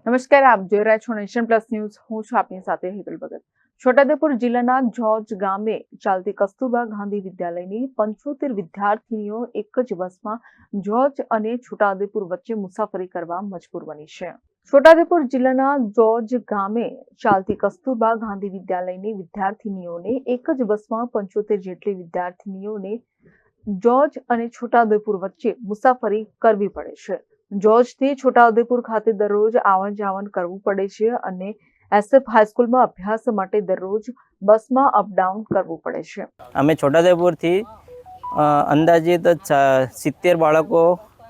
નમસ્કાર, આપ જોઈ રહ્યા છો નેશન પ્લસ ન્યૂઝ. હું છું આપની સાથે હેતલ ભગત. છોટાઉદેપુર જિલ્લાના જોજ ગામે ચાલતી કસ્તુરબા ગાંધી વિદ્યાલયની 75 વિદ્યાર્થીનીઓ એક જ બસમાં જોજ અને છોટાઉદેપુર વચ્ચે મુસાફરી કરવા મજબૂર બની છે. છોટાઉદેપુર જિલ્લાના જોજ ગામે ચાલતી કસ્તુરબા ગાંધી વિદ્યાલયની વિદ્યાર્થીનીઓને એક જ બસમાં 75 જેટલી વિદ્યાર્થીનીઓને જોજ અને છોટાઉદેપુર વચ્ચે મુસાફરી કરવી પડે છે. જોજથી છોટાઉદેપુર ખાતે દરરોજ આવન જાવન કરવું પડે છે અને એસએફ હાઈસ્કૂલમાં અભ્યાસ માટે દરરોજ બસમાં અપડાઉન કરવું પડે છે. અમે છોટાઉદેપુરથી અંદાજિત 70 બાળકો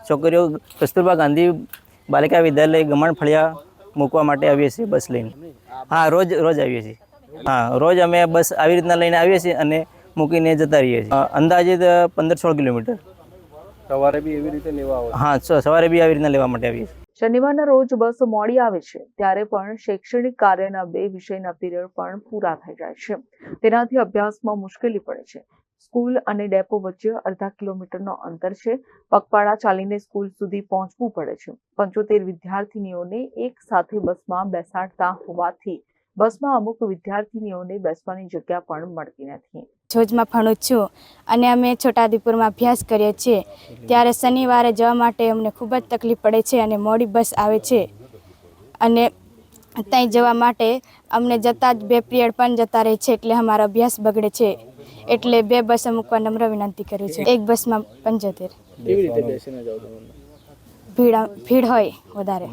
છોકરીઓ કસ્તુરબા ગાંધી બાલિકા વિદ્યાલય ગમણફળિયા મૂકવા માટે આવીએ છીએ બસ લઈને. હા, રોજ આવીએ છીએ. હા, રોજ અમે બસ આવી રીતના લઈને આવીએ છીએ અને મૂકીને જતા રહીએ છીએ. અંદાજિત 15-16 કિલોમીટર. સવારે બી એવી રીતે લેવા આવે? હા, સવારે બી આવી રીતના લેવા માટે આવીએ છીએ. શનિવારના રોજ બસ મોડી આવે છે ત્યારે પણ શૈક્ષણિક કાર્યના 2 વિષયના પીરિયડ પણ પૂરા થઈ જાય છે. તેનાથી અભ્યાસમાં મુશ્કેલી પડે છે. સ્કૂલ અને ડેપો વચ્ચે અડધા કિલોમીટરનો અંતર છે. પગપાળા ચાલીને સ્કૂલ સુધી પહોંચવું પડે છે. 75 વિદ્યાર્થીનીઓને એક સાથે બસમાં બેસાડતા હોવાથી બસમાં અમુક વિદ્યાર્થીનીઓને બેસવાની જગ્યા પણ મળતી નથી. જોજમાં ભણું છું અને અમે છોટાઉદેપુરમાં અભ્યાસ કરીએ છીએ. ત્યારે શનિવારે જવા માટે અમને ખૂબ જ તકલીફ પડે છે અને મોડી બસ આવે છે અને ત્યાં જવા માટે અમને જતાં જ 2 પિરિયડ પણ જતા રહે છે, એટલે અમારો અભ્યાસ બગડે છે. એટલે 2 બસ મૂકવા નમ્ર વિનંતી કરું છું. એક બસમાં 75. કેવી રીતે બેસીને જાવ તમે? ભીડ હોય વધારે.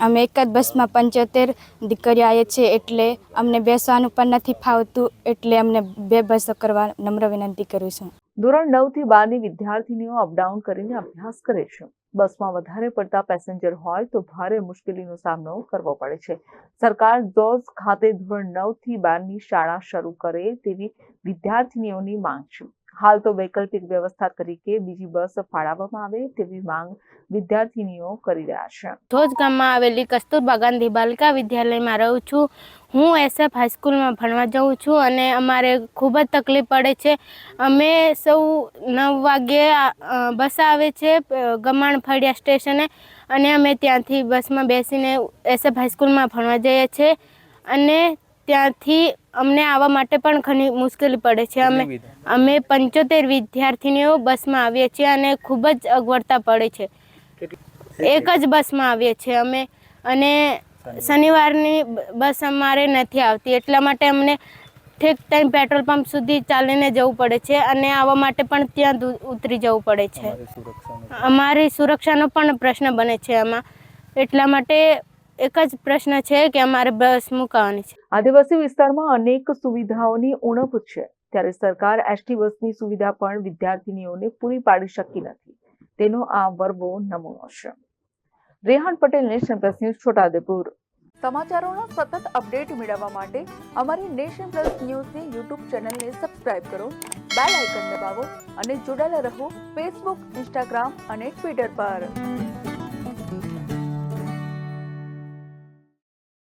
અમે એક જ બસમાં 75 દીકરીઓ આવીએ છીએ, એટલે અમને બેસવાનું પણ નથી ફાવતું, એટલે અમને 2 બસો કરવા નમ્ર વિનંતી કરું છું. ધોરણ 9 થી 12 ની વિદ્યાર્થીનીઓ અપડાઉન કરીને અભ્યાસ કરે છે. બસમાં વધારે પડતા પેસેન્જર હોય તો ભારે મુશ્કેલીનો સામનો કરવો પડે છે. સરકાર જોજ ખાતે ધોરણ 9 થી 12 ની શાળા શરૂ કરે તેવી વિદ્યાર્થીનીઓની માંગ છે. હાલ તો વૈકલ્પિક વ્યવસ્થા તરીકે બીજી બસ ફાળવવામાં આવે તેવી માંગ વિદ્યાર્થીનીઓ કરી રહ્યા છે. જોજ ગામમાં આવેલી કસ્તુરબા ગાંધી બાલિકા વિદ્યાલયમાં રહું છું. હું એસએફ હાઈસ્કૂલમાં ભણવા જાઉં છું અને અમારે ખૂબ જ તકલીફ પડે છે. અમે સૌ 9 વાગ્યે બસ આવે છે ગમણફળિયા સ્ટેશને અને અમે ત્યાંથી બસમાં બેસીને એસએફ હાઈસ્કૂલમાં ભણવા જઈએ છીએ અને ત્યાંથી અમને આવવા માટે પણ ઘણી મુશ્કેલી પડે છે. અમે 75 વિદ્યાર્થીનીઓ બસમાં આવીએ છીએ અને ખૂબ જ અગવડતા પડે છે. એક જ બસમાં આવીએ છીએ અમે અને શનિવારની બસ અમારે નથી આવતી, એટલા માટે અમને ઠેક ત્યાં પેટ્રોલ પંપ સુધી ચાલીને જવું પડે છે અને આવવા માટે પણ ત્યાં ઉતરી જવું પડે છે. અમારી સુરક્ષાનો પણ પ્રશ્ન બને છે આમાં. એટલા માટે એક જ પ્રશ્ન છે કે અમારે બસ મુકાવવાની છે. આદિવાસી વિસ્તારમાં અનેક સુવિધાઓની ઉણપ છે, ત્યારે સરકાર એસટી બસની સુવિધા પણ વિદ્યાર્થીનીઓને પૂરી પાડી શકી નથી. તેનો આ વર્ગો નમૂનો છે. Rehan Patel, Nation Plus News, Chhota Udaipur. સમાચારોના સતત અપડેટ મેળવવા માટે અમારી નેશન પ્લસ ન્યૂઝની યુટ્યુબ ચેનલને સબસ્ક્રાઇબ કરો, બેલ આઇકન દબાવો અને જોડાયેલા રહો ફેસબુક, ઇન્સ્ટાગ્રામ અને ટ્વિટર પર.